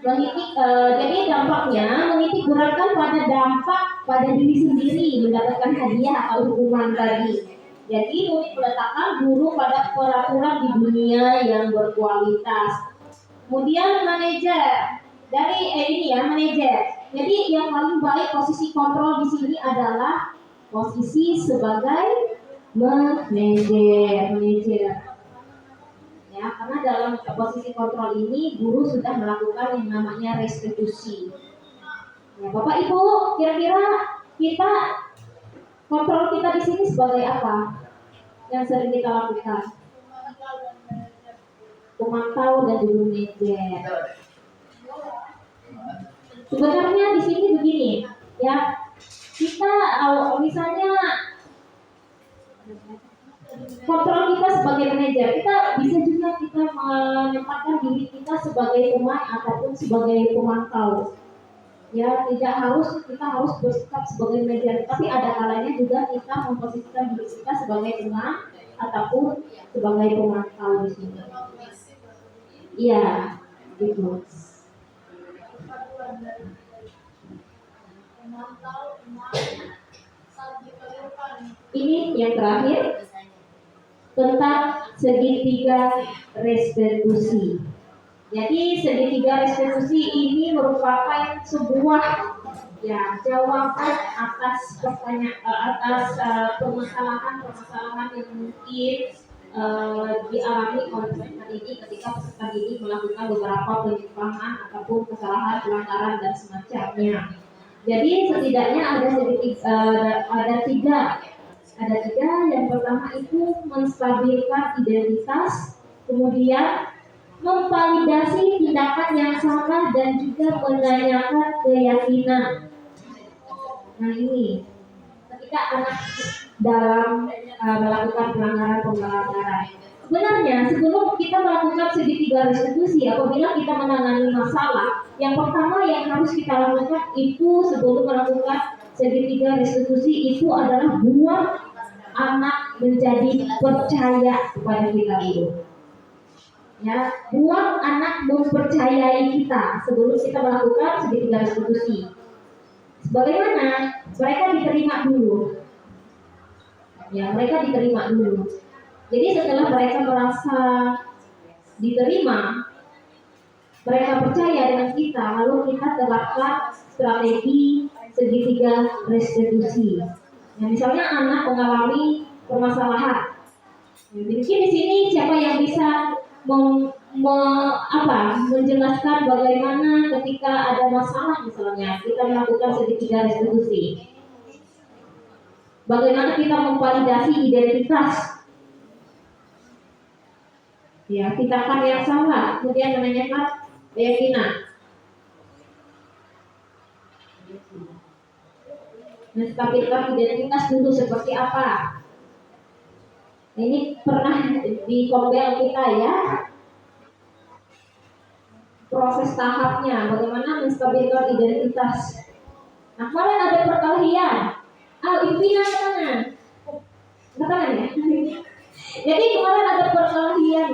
Jadi dampaknya menitik beratkan pada dampak pada diri sendiri, mendapatkan hadiah atau hukuman tadi. Jadi murid meletakkan guru pada peraturan di dunia yang berkualitas. Kemudian manajer manajer. Jadi yang paling baik posisi kontrol di sini adalah posisi sebagai manajer. Ya, karena dalam posisi kontrol ini guru sudah melakukan yang namanya restitusi. Ya, Bapak Ibu, kira-kira kontrol kita di sini sebagai apa? Yang sering kita lakukan? Pemantau dan juga manajer. Sebenarnya di sini begini, ya kita misalnya kontrol kita sebagai manajer, kita bisa juga kita menempatkan diri kita sebagai teman ataupun sebagai pemantau. Ya, kita harus bersikap sebagai manajer, tapi ada kalanya juga kita memposisikan diri kita sebagai teman ataupun sebagai pemantau di sini. Iya, gitu. Ini yang terakhir tentang segitiga restitusi. Jadi segitiga restitusi ini merupakan sebuah jawaban atas permasalahan yang mungkin dialami oleh peserta didik ketika peserta didik melakukan beberapa penyimpangan ataupun kesalahan, pelanggaran dan semacamnya. Jadi setidaknya ada tiga. Yang pertama itu menstabilkan identitas, kemudian memvalidasi tindakan yang salah dan juga menanyakan keyakinan. Nah ini ketika anak dalam melakukan pelanggaran. Sebenarnya sebelum kita melakukan segitiga restitusi, apabila kita menangani masalah, yang pertama yang harus kita lakukan itu sebelum melakukan segitiga restitusi itu adalah buat anak menjadi percaya kepada kita dulu. Ya, buat anak mempercayai kita sebelum kita melakukan segitiga restitusi. Bagaimana? Mereka diterima dulu. Ya, mereka diterima dulu. Jadi setelah mereka merasa diterima, mereka percaya dengan kita, lalu kita terapkan strategi segitiga restitusi. Nah, misalnya anak mengalami permasalahan. Mungkin di sini siapa yang bisa menjelaskan bagaimana ketika ada masalah misalnya kita melakukan segitiga restitusi. Bagaimana kita memvalidasi identitas? Ya, tindakan yang salah, kemudian menanyakan keyakinan. Menstabilkan identitas dulu seperti apa? Ini pernah di Kombel kita ya. Proses tahapnya, bagaimana menstabilkan identitas. Nah, kemarin ada perkelahian. Pimpinan tangan. Tangan ya. Jadi kemarin ada perkelahian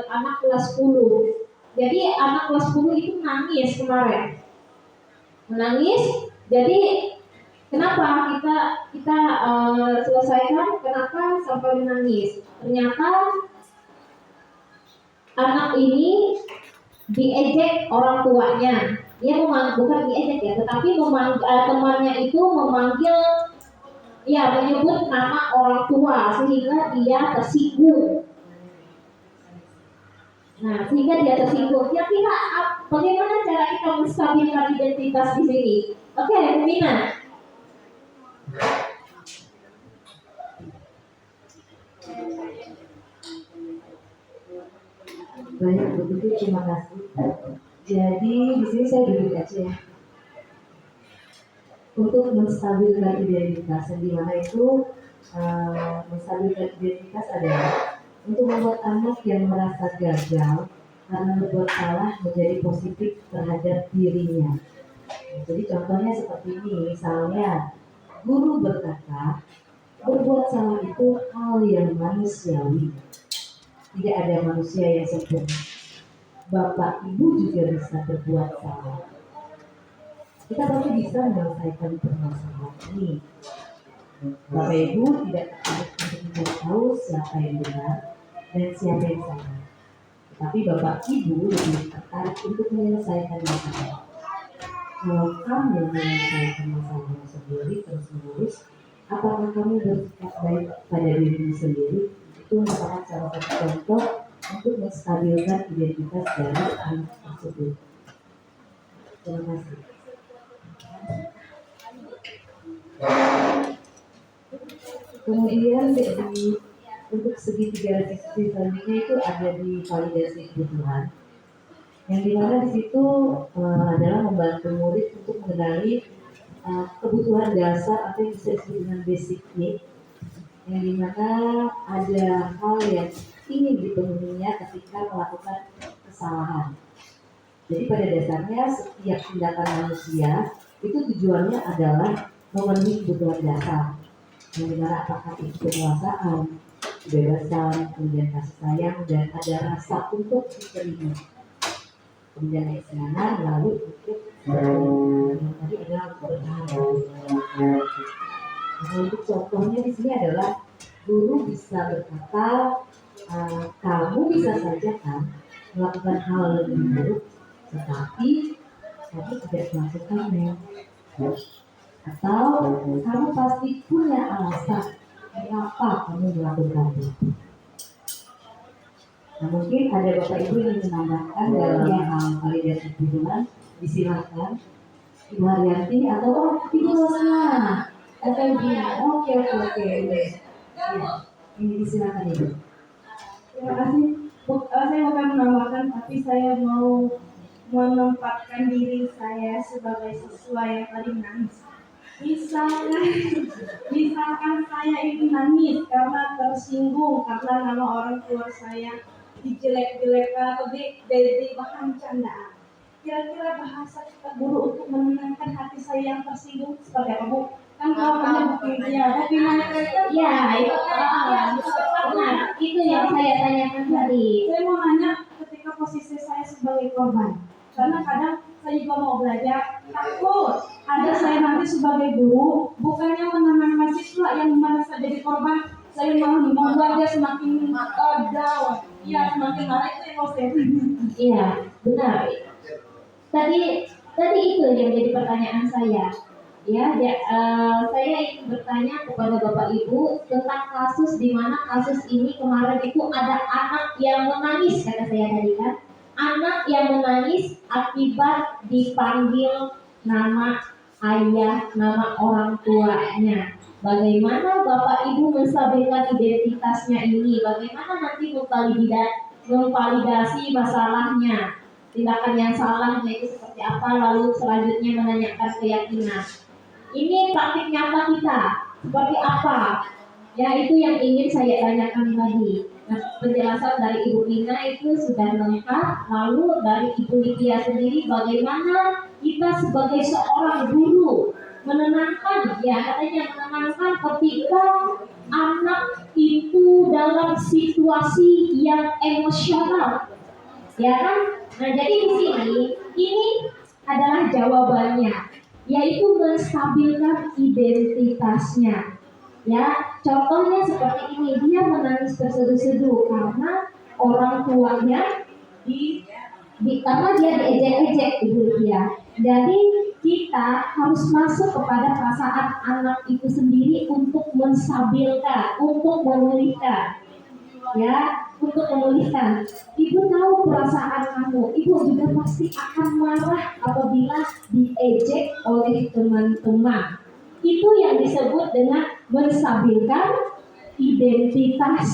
anak kelas 10. Jadi anak kelas 10 itu nangis kemarin. Menangis. Jadi kenapa kita selesaikan? Kenapa sampai menangis? Ternyata anak ini diejek orang tuanya. Dia bukan diejek ya, tetapi temannya itu menyebut nama orang tua sehingga dia tersinggung. Kira-kira bagaimana cara kita menstabilkan identitas di sini? Oke, Mina. Baik, begitu, terima kasih. Jadi di sini saya duduk aja ya. Untuk menstabilkan identitas, yang dimana itu menstabilkan identitas adalah untuk membuat anak yang merasa gagal karena berbuat salah menjadi positif terhadap dirinya. Jadi contohnya seperti ini, misalnya guru berkata berbuat salah itu hal yang manusiawi. Tidak ada manusia yang sempurna. Bapak ibu juga bisa berbuat salah. Kita pasti bisa menyelesaikan permasalahan ini. Bapak ibu tidak tertarik untuk mencari tahu siapa yang benar dan siapa yang salah. Tetapi bapak ibu lebih tertarik untuk menyelesaikan masalah. Kalau kamu menyelesaikan masalahmu sendiri terus-menerus, apakah kamu bersikap baik pada dirimu sendiri? Itu merupakan salah satu contoh untuk menstabilkan identitas dari anak tersebut. Terima kasih. Kemudian untuk segitiga restitusi selanjutnya itu ada di validasi kebutuhan, yang dimana di situ adalah membantu murid untuk mengenali kebutuhan dasar atau yang bisa disebut dengan basic need, yang dimana ada hal yang ingin dipenuhinya ketika melakukan kesalahan. Jadi pada dasarnya setiap tindakan manusia itu tujuannya adalah memenuhi kebutuhan dasar, yang dimana apakah itu kekuasaan, kebebasan, kemudian kasih sayang, dan ada rasa untuk diterima. Kemudian keislaman, lalu yang tadi adalah bertahan. Nah, untuk contohnya di sini adalah Guru bisa berkata, kamu bisa saja kan melakukan hal lebih buruk, tetapi kamu tidak melakukannya. Atau kamu pasti punya alasan mengapa kamu melakukan itu. Nah, mungkin ada Bapak Ibu yang menambahkan dalam hal validasi tujuan, disilakan Ibu Haryanti atau Ibu Rosna atau Ibu. Oke. Ya, ini disilakan Ibu. Terima kasih. Saya bukan menambahkan, tapi saya mau menempatkan diri saya sebagai siswa yang tadi menangis. Misalkan saya ini nangis karena tersinggung karena nama orang tua saya dijelek-jelekan atau jadi bahan candaan. Kira-kira bahasa kita guru untuk menenangkan hati saya yang tersinggung seperti apa, Bu? Kan kalau begini ya, tapi mereka Ya, itu benar. Itu yang saya tanyakan tadi. saya mau nanya ketika posisi saya sebagai korban. Karena kadang saya juga mau belajar, takut ada saya nanti sebagai guru bukannya menenangkan siswa yang merasa jadi korban, saya malah membuat dia semakin down. Iya, semakin marah. Itu yang mau saya tanya. Iya, benar. Tadi itu yang jadi pertanyaan saya. Saya ingin bertanya kepada Bapak Ibu tentang kasus di mana kasus ini kemarin itu ada anak yang menangis, kata saya tadi kan. Anak yang menangis akibat dipanggil nama ayah, nama orang tuanya. Bagaimana Bapak Ibu menstabilkan identitasnya ini? Bagaimana nanti memvalidasi masalahnya? Tindakan yang salahnya itu seperti apa? Lalu selanjutnya menanyakan keyakinan. Ini praktik nyata kita seperti apa? Ya, itu yang ingin saya tanyakan tadi. Nah, penjelasan dari Ibu Nina itu sudah lengkap. Lalu dari Ibu Lydia sendiri, bagaimana kita sebagai seorang guru menenangkan, ya katanya menenangkan ketika anak itu dalam situasi yang emosional, ya kan? Nah, jadi di sini ini adalah jawabannya, yaitu menstabilkan identitasnya. Ya, contohnya seperti ini, dia menangis terseduh-seduh karena orang tuanya karena dia diejek-ejek ibu dia. Jadi kita harus masuk kepada perasaan anak itu sendiri untuk menstabilkan, untuk memulihkan. Ya, untuk memulihkan. Ibu tahu perasaan kamu, ibu juga pasti akan marah apabila diejek oleh teman-teman. Itu yang disebut dengan menstabilkan identitas.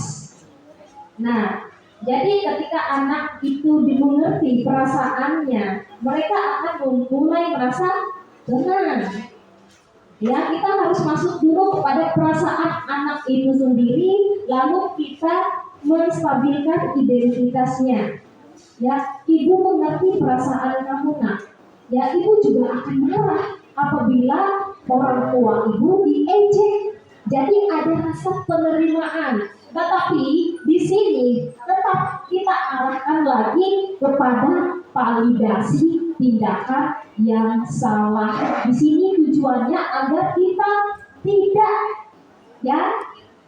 Nah, jadi ketika anak itu dimengerti perasaannya, mereka akan mulai merasa tenang. Ya, kita harus masuk dulu kepada perasaan anak itu sendiri, lalu kita menstabilkan identitasnya. Ya, ibu mengerti perasaan kamu, nak. Ya, ibu juga akan marah apabila orang tua ibu diejek. Jadi ada rasa penerimaan. Tetapi di sini tetap kita arahkan lagi kepada validasi tindakan yang salah. Di sini tujuannya agar kita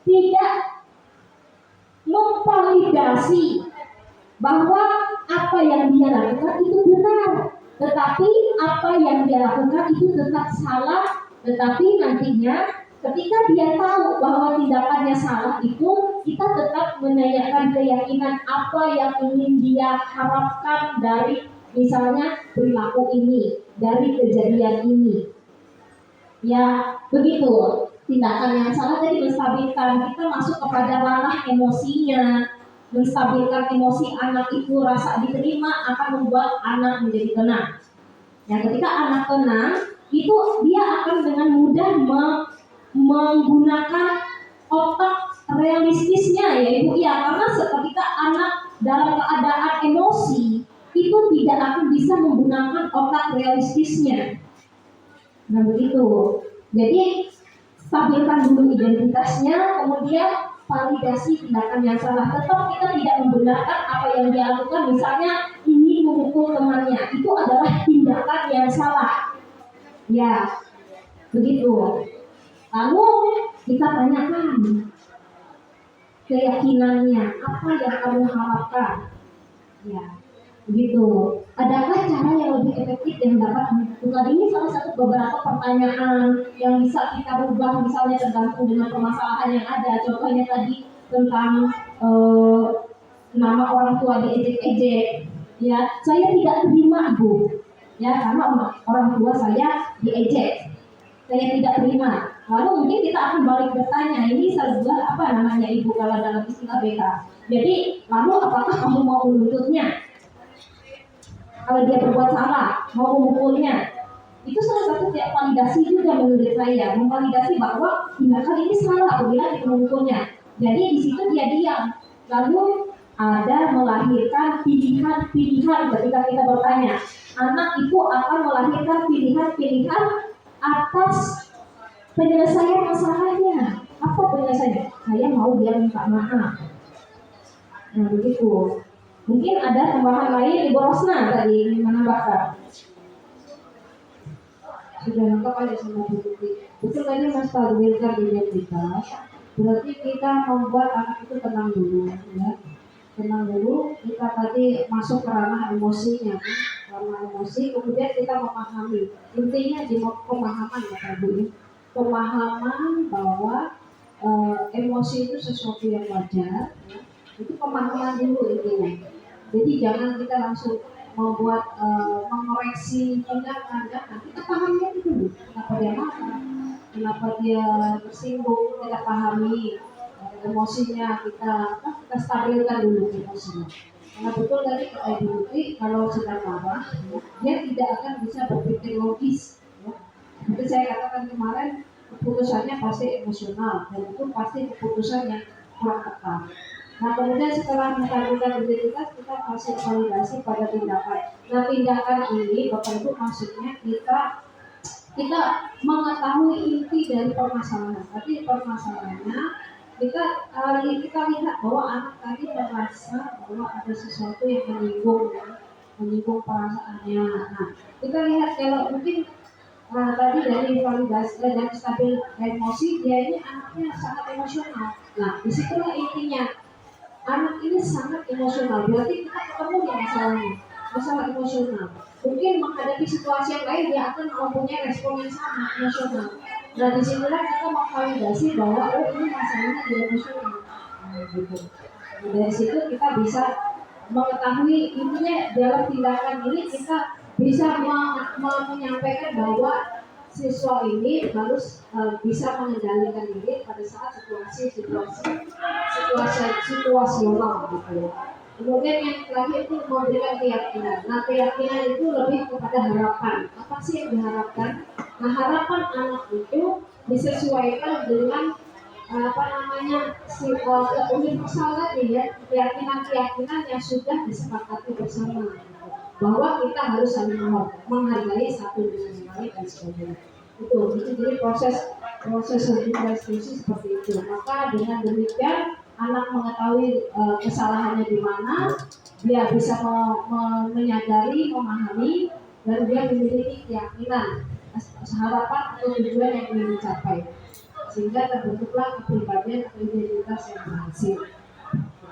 tidak memvalidasi bahwa apa yang dia lakukan itu benar, tetapi apa yang dia lakukan itu tetap salah. Tetapi nantinya ketika dia tahu bahwa tindakannya salah itu, kita tetap menanyakan keyakinan apa yang ingin dia harapkan dari misalnya perilaku ini, dari kejadian ini. Ya, begitu. Tindakan yang salah tadi menstabilkan, kita masuk kepada ranah emosinya. Menstabilkan emosi anak itu, rasa diterima akan membuat anak menjadi tenang. Ya, ketika anak tenang, itu dia akan dengan mudah menggunakan otak realistisnya, ya Ibu ya, karena ketika anak dalam keadaan emosi itu tidak akan bisa menggunakan otak realistisnya. Nah, begitu. Jadi stabilkan dulu identitasnya, kemudian validasi tindakan yang salah. Tetap kita tidak membenarkan apa yang dia lakukan, misalnya ini memukul temannya, itu adalah tindakan yang salah. Ya, begitu. Lalu kita tanyakan, keyakinannya, apa yang kamu harapkan. Ya, begitu. Adakah cara yang lebih efektif yang dapat menentukan? Ini salah satu beberapa pertanyaan yang bisa kita rubah, misalnya tergantung dengan permasalahan yang ada. Contohnya tadi tentang nama orang tua diejek-ejek. Ya, saya tidak terima Bu. Ya, karena orang tua saya diejek. Saya tidak terima. Lalu mungkin kita akan balik bertanya, ini sebuah apa namanya Ibu kalau dalam istilah BK. Jadi, lalu apakah kamu mau menuntutnya? Kalau dia berbuat salah, mau memukulnya? Itu salah satu kayak validasi juga menurut saya, memvalidasi bahwa tindakan ini salah apabila kita memukulnya. Jadi di situ dia diam. Lalu ada melahirkan pilihan-pilihan ketika kita bertanya. Anak itu akan melahirkan pilihan-pilihan atas penyelesaian masalahnya. Apa penyelesaiannya? Saya mau dia minta maaf. Nah begitu. Mungkin ada tambahan lain Ibu Rosna tadi menambahkan. Sudah lengkap aja sama Bu Tuti. Betul tadi Mas Fadil kan identitas. Berarti kita membuat anak itu tenang dulu, ya. Tenang dulu. Kita tadi masuk ke ranah emosinya, kan? Ranah emosi. Kemudian kita memahami. Intinya di pemahaman ya Bu. Pemahaman bahwa emosi itu sesuatu yang wajar. Ya. Itu pemahaman dulu intinya. Jadi jangan kita langsung membuat mengoreksi tindakan, kan? Kita pahami itu dulu. Kenapa dia marah, kenapa dia tersinggung, kita pahami emosinya, kita stabilkan dulu emosinya. Karena betul tadi kata Ibu Tuti, kalau sedang marah, ya, dia tidak akan bisa berpikir logis. Ya. Seperti saya katakan kemarin, keputusannya pasti emosional dan itu pasti keputusan yang kurang tepat. Nah kemudian setelah menstabilkan identitas kita kasih validasi pada tindakan. Nah tindakan ini Bapak Ibu maksudnya kita mengetahui inti dari permasalahan. Tapi permasalahannya kita lihat bahwa anak tadi merasa bahwa ada sesuatu yang menyinggung perasaannya. Nah kita lihat kalau mungkin tadi dari validasi dan stabil emosi dia ini anaknya sangat emosional. Nah disitulah intinya. Anak ini sangat emosional, berarti kita ketemu di masalah emosional. Mungkin menghadapi situasi yang lain dia akan mempunyai respon yang sama emosional. Nah disinilah kita memvalidasi bahwa ini masalahnya di emosional. Nah, gitu. Nah, dari situ kita bisa mengetahui intinya dalam tindakan ini kita bisa menyampaikan bahwa siswa ini harus bisa mengendalikan diri pada saat situasional gitu. Kemudian yang terakhir itu memberikan keyakinan. Nah keyakinan itu lebih kepada harapan. Apa sih yang diharapkan? Nah harapan anak itu disesuaikan dengan universal tadi ya, keyakinan yang sudah disepakati bersama. Bahwa kita harus saling menghargai satu dengan yang lain dan sebagainya. Itu jadi proses diskusi seperti itu. Maka dengan demikian anak mengetahui kesalahannya di mana, dia bisa menyadari, memahami, dan dia memiliki keyakinan, harapan atau tujuan yang ingin dicapai, sehingga terbentuklah kepribadian atau identitas yang berhasil.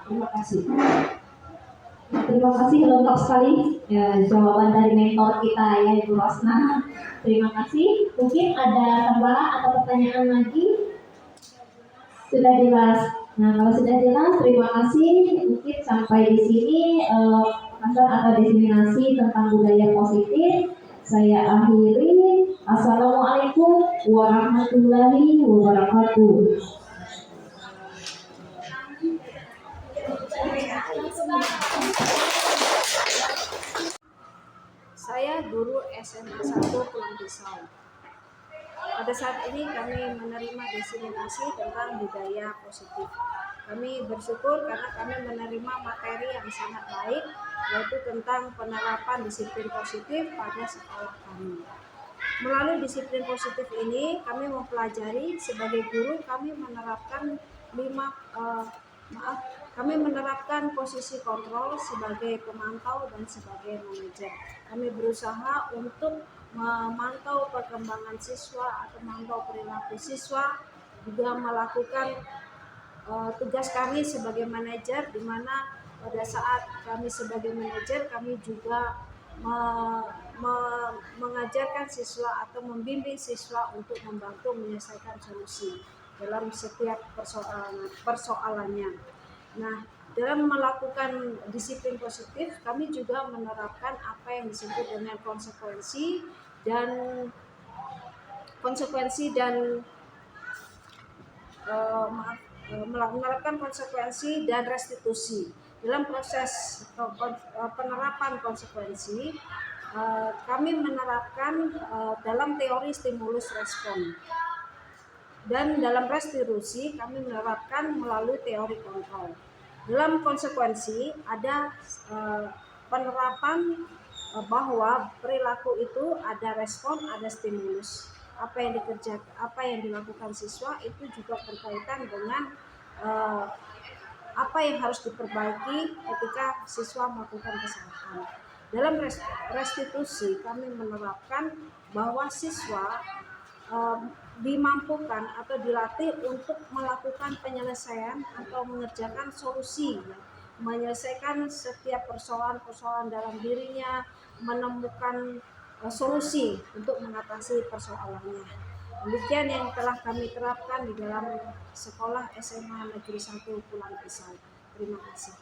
Terima kasih. Terima kasih lengkap sekali jawaban dari mentor kita ya Ibu Rosna. Terima kasih. Mungkin ada tambahan atau pertanyaan lagi? Sudah jelas. Nah kalau sudah jelas, terima kasih. Mungkin sampai di sini pembahasan atau diseminasi tentang budaya positif saya akhiri. Assalamualaikum warahmatullahi wabarakatuh. Saya guru SMA 1 Pulang Pisau. Pada saat ini kami menerima diseminasi tentang budaya positif. Kami bersyukur karena kami menerima materi yang sangat baik, yaitu tentang penerapan disiplin positif pada sekolah kami. Melalui disiplin positif ini, kami mempelajari sebagai guru kami menerapkan kami menerapkan posisi kontrol sebagai pemantau dan sebagai manajer. Kami berusaha untuk memantau perkembangan siswa atau memantau perilaku siswa, juga melakukan tugas kami sebagai manajer, di mana pada saat kami sebagai manajer kami juga mengajarkan siswa atau membimbing siswa untuk membantu menyelesaikan solusi dalam setiap persoalannya. Nah, dalam melakukan disiplin positif, kami juga menerapkan apa yang disebut dengan konsekuensi dan menerapkan konsekuensi dan restitusi. Dalam proses penerapan konsekuensi, kami menerapkan dalam teori stimulus respon, dan dalam restitusi kami menerapkan melalui teori kontrol. Dalam konsekuensi ada penerapan bahwa perilaku itu ada respon, ada stimulus. Apa yang dilakukan siswa itu juga berkaitan dengan apa yang harus diperbaiki ketika siswa melakukan kesalahan. Dalam restitusi kami menerapkan bahwa siswa dimampukan atau dilatih untuk melakukan penyelesaian atau mengerjakan solusi, menyelesaikan setiap persoalan dalam dirinya, menemukan solusi untuk mengatasi persoalannya. Demikian yang telah kami terapkan di dalam sekolah SMA Negeri 1 Pulang Pisau. Terima kasih.